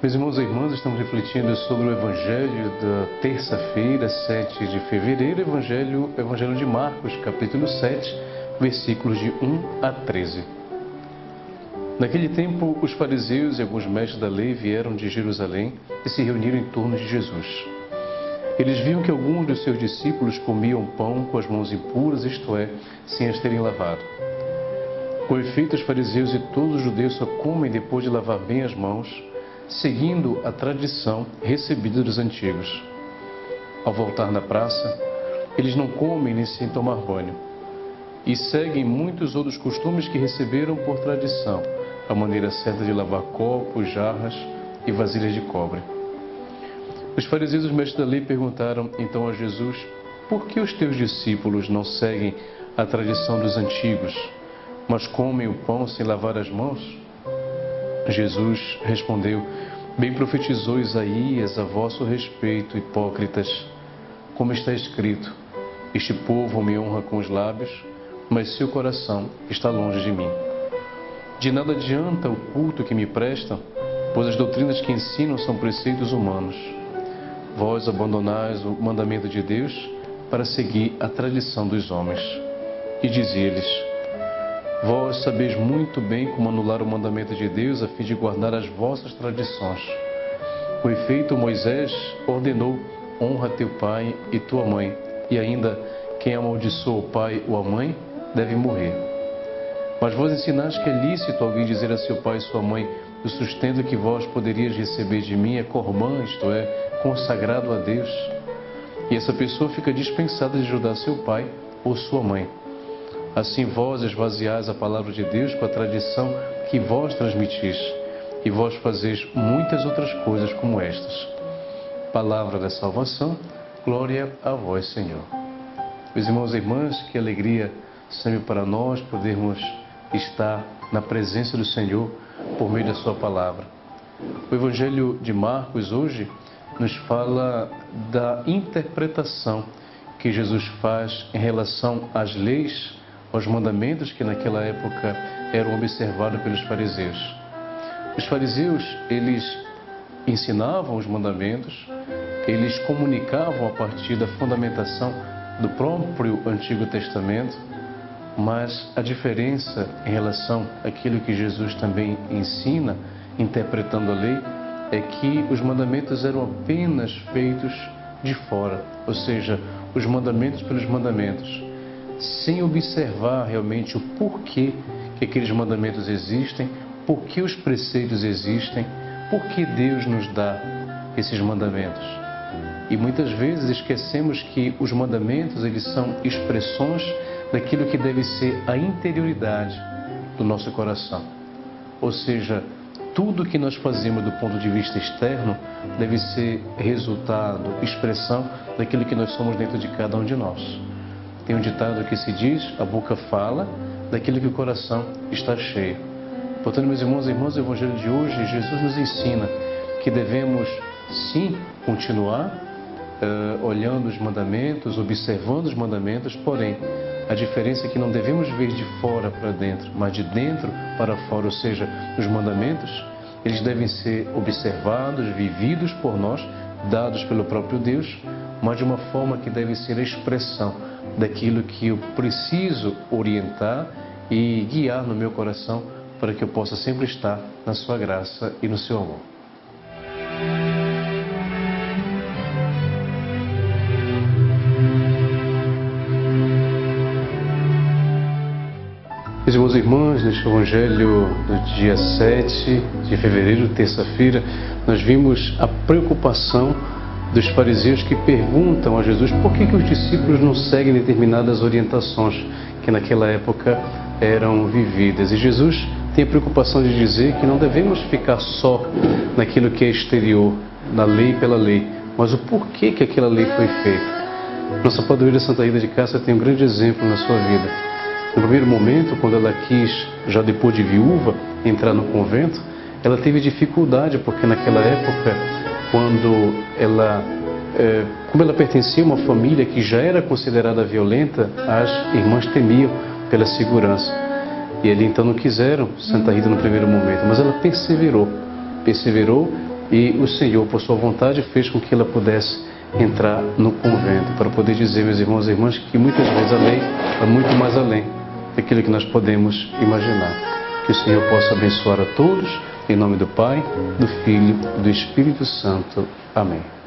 Meus irmãos e irmãs, estamos refletindo sobre o Evangelho da terça-feira, 7 de fevereiro, Evangelho de Marcos, capítulo 7, versículos de 1 a 13. Naquele tempo, os fariseus e alguns mestres da lei vieram de Jerusalém e se reuniram em torno de Jesus. Eles viam que alguns dos seus discípulos comiam pão com as mãos impuras, isto é, sem as terem lavado. Com efeito, os fariseus e todos os judeus só comem depois de lavar bem as mãos, seguindo a tradição recebida dos antigos. Ao voltar da praça, eles não comem nem sem tomar banho, e seguem muitos outros costumes que receberam por tradição, a maneira certa de lavar copos, jarras e vasilhas de cobre. Os fariseus e os mestres da lei perguntaram então a Jesus: por que os teus discípulos não seguem a tradição dos antigos, mas comem o pão sem lavar as mãos? Jesus respondeu: bem profetizou Isaías a vosso respeito, hipócritas. Como está escrito: este povo me honra com os lábios, mas seu coração está longe de mim. De nada adianta o culto que me prestam, pois as doutrinas que ensinam são preceitos humanos. Vós abandonais o mandamento de Deus para seguir a tradição dos homens. E dizia-lhes: vós sabeis muito bem como anular o mandamento de Deus a fim de guardar as vossas tradições. Com efeito, Moisés ordenou: honra teu pai e tua mãe, e ainda quem amaldiçoa o pai ou a mãe deve morrer. Mas vós ensinais que é lícito alguém dizer a seu pai e sua mãe: o sustento que vós poderias receber de mim é corbã, isto é, consagrado a Deus. E essa pessoa fica dispensada de ajudar seu pai ou sua mãe. Assim vós esvaziais a palavra de Deus com a tradição que vós transmitis, e vós fazeis muitas outras coisas como estas. Palavra da salvação, glória a vós, Senhor. Meus irmãos e irmãs, que alegria sempre para nós podermos estar na presença do Senhor por meio da sua palavra. O Evangelho de Marcos hoje nos fala da interpretação que Jesus faz em relação às leis, aos mandamentos que naquela época eram observados pelos fariseus. Os fariseus, eles ensinavam os mandamentos, eles comunicavam a partir da fundamentação do próprio Antigo Testamento, mas a diferença em relação àquilo que Jesus também ensina, interpretando a lei, é que os mandamentos eram apenas feitos de fora, ou seja, os mandamentos pelos mandamentos, sem observar realmente o porquê que aqueles mandamentos existem, por que os preceitos existem, por que Deus nos dá esses mandamentos. E muitas vezes esquecemos que os mandamentos, eles são expressões daquilo que deve ser a interioridade do nosso coração. Ou seja, tudo que nós fazemos do ponto de vista externo deve ser resultado, expressão daquilo que nós somos dentro de cada um de nós. Tem um ditado que se diz: a boca fala daquilo que o coração está cheio. Portanto, meus irmãos e irmãs, o Evangelho de hoje, Jesus nos ensina que devemos sim continuar olhando os mandamentos, observando os mandamentos, porém, a diferença é que não devemos ver de fora para dentro, mas de dentro para fora, ou seja, os mandamentos, eles devem ser observados, vividos por nós, dados pelo próprio Deus, mas de uma forma que deve ser a expressão daquilo que eu preciso orientar e guiar no meu coração para que eu possa sempre estar na sua graça e no seu amor. Meus irmãos e irmãs, neste Evangelho do dia 7 de fevereiro, terça-feira, nós vimos a preocupação dos fariseus que perguntam a Jesus por que os discípulos não seguem determinadas orientações que naquela época eram vividas. E Jesus tem a preocupação de dizer que não devemos ficar só naquilo que é exterior, na lei pela lei, mas o porquê que aquela lei foi feita. Nossa padroeira Santa Rita de Cássia tem um grande exemplo na sua vida. No primeiro momento, quando ela quis, já depois de viúva, entrar no convento, ela teve dificuldade, porque naquela época, quando como ela pertencia a uma família que já era considerada violenta, as irmãs temiam pela segurança. E ali então não quiseram Santa Rita no primeiro momento, mas ela perseverou e o Senhor, por sua vontade, fez com que ela pudesse entrar no convento, para poder dizer, meus irmãos e irmãs, que muitas vezes a lei vai muito mais além daquilo que nós podemos imaginar. Que o Senhor possa abençoar a todos, em nome do Pai, do Filho e do Espírito Santo. Amém.